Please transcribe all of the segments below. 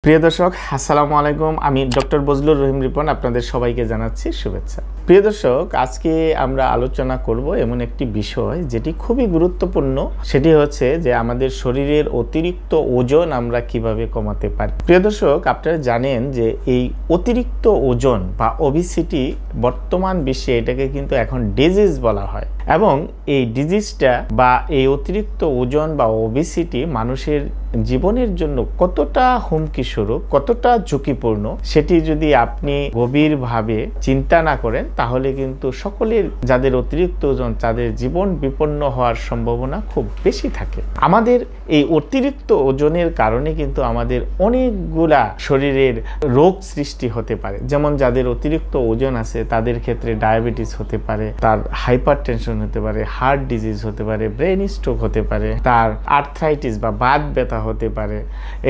প্রিয় দর্শক আসসালামু আলাইকুম। আমি ডক্টর বজলুর রহিম রিপন আপনাদের সবাইকে জানাচ্ছি শুভেচ্ছা। প্রিয় দর্শক, আজকে আমরা আলোচনা করব এমন একটি বিষয় যেটি খুবই গুরুত্বপূর্ণ। সেটি হচ্ছে যে আমাদের শরীরের অতিরিক্ত ওজন আমরা কিভাবে কমাতে পারি। প্রিয় দর্শক, আপনারা জানেন যে এই অতিরিক্ত ওজন বা ওবিসিটি বর্তমান বিশ্বে এটাকে কিন্তু এখন ডিজিজ বলা হয়, এবং এই ডিজিজটা বা এই অতিরিক্ত ওজন বা ওবিসিটি মানুষের জীবনের জন্য কতটা হুমকি স্বরূপ, কতটা ঝুঁকিপূর্ণ, সেটি যদি আপনি গভীরভাবে চিন্তা না করেন তাহলে কিন্তু সকলের যাদের অতিরিক্ত ওজন তাদের জীবন বিপন্ন হওয়ার সম্ভাবনা খুব বেশি থাকে। আমাদের এই অতিরিক্ত ওজনের কারণে কিন্তু আমাদের অনেকগুলা শরীরের রোগ সৃষ্টি হতে পারে। যেমন যাদের অতিরিক্ত ওজন আছে তাদের ক্ষেত্রে ডায়াবেটিস হতে পারে, তার হাইপার টেনশন হতে পারে, হার্ট ডিজিজ হতে পারে, ব্রেন স্ট্রোক হতে পারে, তার আর্থ্রাইটিস বা বাত ব্যথা হতে পারে,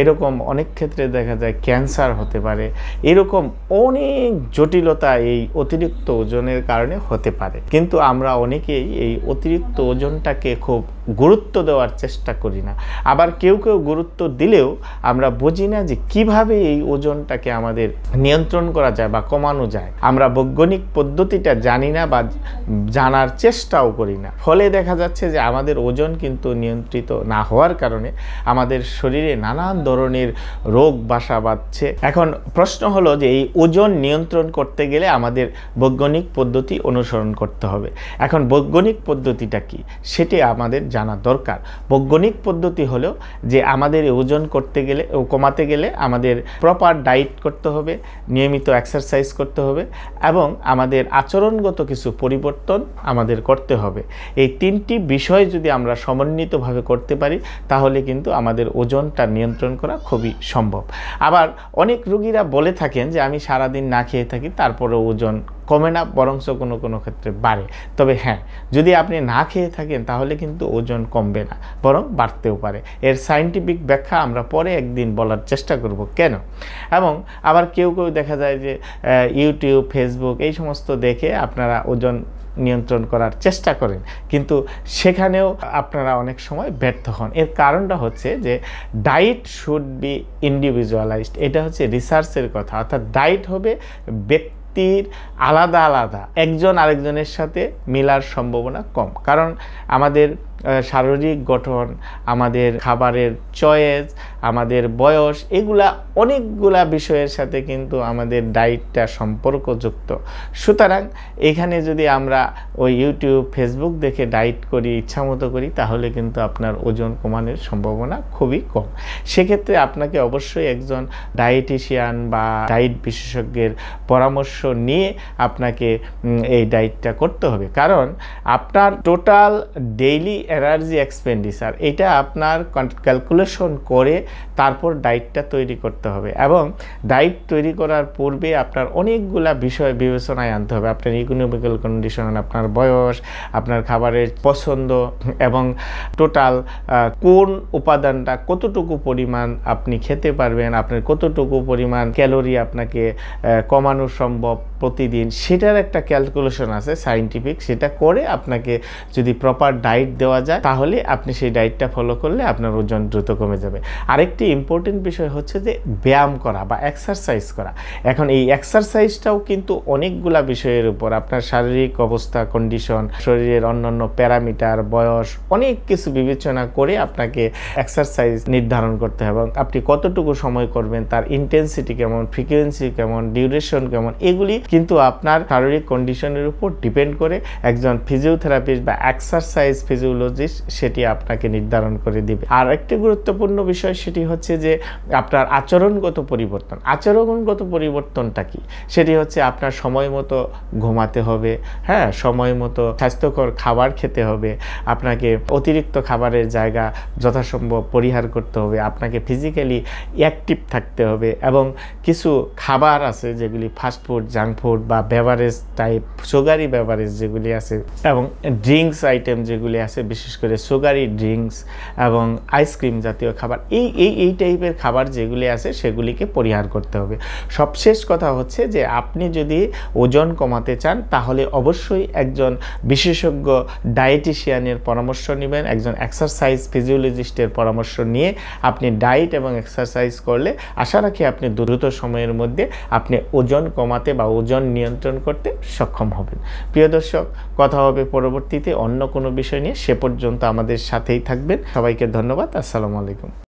এরকম অনেক ক্ষেত্রে দেখা যায় ক্যান্সার হতে পারে। এরকম অনেক জটিলতা এই অতিরিক্ত ওজনের কারণে হতে পারে, কিন্তু আমরা অনেকেই এই অতিরিক্ত ওজনটাকে খুব গুরুত্ব দেওয়ার চেষ্টা করি না। আবার কেউ কেউ গুরুত্ব দিলেও আমরা বুঝি না যে কিভাবে এই ওজনটাকে আমাদের নিয়ন্ত্রণ করা যায় বা কমানো যায়। আমরা বৈজ্ঞানিক পদ্ধতিটা জানি না বা জানার চেষ্টাও করি না। ফলে দেখা যাচ্ছে যে আমাদের ওজন কিন্তু নিয়ন্ত্রিত না হওয়ার কারণে আমাদের শরীরে নানান ধরনের রোগ বাসা বাঁধছে। এখন প্রশ্ন হলো যে এই ওজন নিয়ন্ত্রণ করতে গেলে আমাদের বৈজ্ঞানিক পদ্ধতি অনুসরণ করতে হবে। এখন বৈজ্ঞানিক পদ্ধতিটা কি সেটি আমাদের জানা দরকার। বৈজ্ঞানিক পদ্ধতি হলো যে আমাদের ওজন করতে গেলে ও কমাতে গেলে আমাদের প্রপার ডায়েট করতে হবে, নিয়মিত এক্সারসাইজ করতে হবে, এবং আমাদের আচরণগত কিছু পরিবর্তন আমাদের করতে হবে। এই তিনটি বিষয় যদি আমরা সমন্বিতভাবে করতে পারি তাহলে কিন্তু আমাদের ওজনটা নিয়ন্ত্রণ করা খুবই সম্ভব। আবার অনেক রোগীরা বলে থাকেন যে আমি সারাদিন না খেয়ে থাকি তারপরে ওজন কমে না, বরঞ্চ কোনো কোনো ক্ষেত্রে বাড়ে। তবে হ্যাঁ, যদি আপনি না খেয়ে থাকেন তাহলে কিন্তু ওজন কমবে না, বরং বাড়তেও পারে। এর সায়েন্টিফিক ব্যাখ্যা আমরা পরে একদিন বলার চেষ্টা করব কেন। এবং আবার কেউ কেউ দেখা যায় যে ইউটিউব, ফেসবুক এই সমস্ত দেখে আপনারা ওজন নিয়ন্ত্রণ করার চেষ্টা করেন, কিন্তু সেখানেও আপনারা অনেক সময় ব্যর্থ হন। এর কারণটা হচ্ছে যে ডায়েট শুড বি ইন্ডিভিজুয়ালাইজড। এটা হচ্ছে রিসার্চের কথা, অর্থাৎ ডায়েট হবে ব্যক্তির আলাদা আলাদা, একজন আরেকজনের সাথে মিলার সম্ভাবনা কম। কারণ আমাদের শারীরিক গঠন, আমাদের খাবারের চয়েস, আমাদের বয়স, এগুলা অনেকগুলা বিষয়ের সাথে কিন্তু আমাদের ডায়েটটা সম্পর্কযুক্ত। সুতরাং এখানে যদি আমরা ওই ইউটিউব, ফেসবুক দেখে ডায়েট করি, ইচ্ছামতো করি, তাহলে কিন্তু আপনার ওজন কমানোর সম্ভাবনা খুবই কম। সেক্ষেত্রে আপনাকে অবশ্যই একজন ডায়েটিশিয়ান বা ডায়েট বিশেষজ্ঞের পরামর্শ নিয়ে আপনাকে এই ডায়েটটা করতে হবে। কারণ আপনার টোটাল ডেইলি এনার্জি এক্সপেন্ডিচার এটা আপনার ক্যালকুলেশন করে তারপর ডায়েটটা তৈরি করতে হবে, এবং ডায়েট তৈরি করার পূর্বে আপনার অনেকগুলা বিষয় বিবেচনায় আনতে হবে। আপনার ইকোনমিক্যাল কন্ডিশন, আপনার বয়স, আপনার খাবারের পছন্দ, এবং টোটাল কোন উপাদানটা কতটুকু পরিমাণ আপনি খেতে পারবেন, আপনার কতটুকু পরিমাণ ক্যালোরি আপনাকে কমানো সম্ভব প্রতিদিন, সেটার একটা ক্যালকুলেশন আছে সায়েন্টিফিক। সেটা করে আপনাকে যদি প্রপার ডায়েট দেওয়া যায় তাহলে আপনি সেই ডায়েটটা ফলো করলে আপনার ওজন দ্রুত কমে যাবে। আরেকটি ইম্পর্টেন্ট বিষয় হচ্ছে যে ব্যায়াম করা বা এক্সারসাইজ করা। এখন এই এক্সারসাইজটাও কিন্তু অনেকগুলা বিষয়ের উপর, আপনার শারীরিক অবস্থা, কন্ডিশন, শরীরের অন্যান্য প্যারামিটার, বয়স, অনেক কিছু বিবেচনা করে আপনাকে এক্সারসাইজ নির্ধারণ করতে হবে। এবং আপনি কতটুকু সময় করবেন, তার ইন্টেন্সিটি কেমন, ফ্রিকোয়েন্সি কেমন, ডিউরেশন কেমন, এগুলি কিন্তু আপনার শারীরিক কন্ডিশনের উপর ডিপেন্ড করে একজন ফিজিওথেরাপিস্ট বা এক্সারসাইজ ফিজিওলজিস্ট সেটি আপনাকে নির্ধারণ করে দিবে। আর একটি গুরুত্বপূর্ণ বিষয় সেটি হচ্ছে যে আপনার আচরণগত পরিবর্তন। আচরণগত পরিবর্তনটা কি? সেটি হচ্ছে আপনার সময় মতো ঘুমাতে হবে, হ্যাঁ, সময় মতো স্বাস্থ্যকর খাবার খেতে হবে, আপনাকে অতিরিক্ত খাবারের জায়গা যথাসম্ভব পরিহার করতে হবে, আপনাকে ফিজিক্যালি অ্যাক্টিভ থাকতে হবে, এবং কিছু খাবার আছে যেগুলি ফাস্টফুড, জাঙ্ক ফুড বা বেভারেজ টাইপ সুগারি বেভারেজ যেগুলি আছে এবং ড্রিঙ্কস আইটেম যেগুলি আছে, বিশেষ করে সুগারি ড্রিঙ্কস এবং আইসক্রিম জাতীয় খাবার, এই টাইপের খাবার যেগুলি আছে সেগুলিকে পরিহার করতে হবে। সবশেষ কথা হচ্ছে যে আপনি যদি ওজন কমাতে চান তাহলে অবশ্যই একজন বিশেষজ্ঞ ডায়েটিশিয়ানের পরামর্শ নেবেন, একজন এক্সারসাইজ ফিজিওলজিস্টের পরামর্শ নিয়ে আপনি ডায়েট এবং এক্সারসাইজ করলে আশা রাখি আপনি দ্রুত সময়ের মধ্যে আপনি ওজন কমাতে বা ওজন নিয়ন্ত্রণ করতে সক্ষম হবেন। প্রিয় দর্শক, কথা হবে পরবর্তীতে অন্য কোনো বিষয় নিয়ে। সে পর্যন্ত আমাদের সাথেই থাকবেন। সবাইকে ধন্যবাদ। আসসালামু আলাইকুম।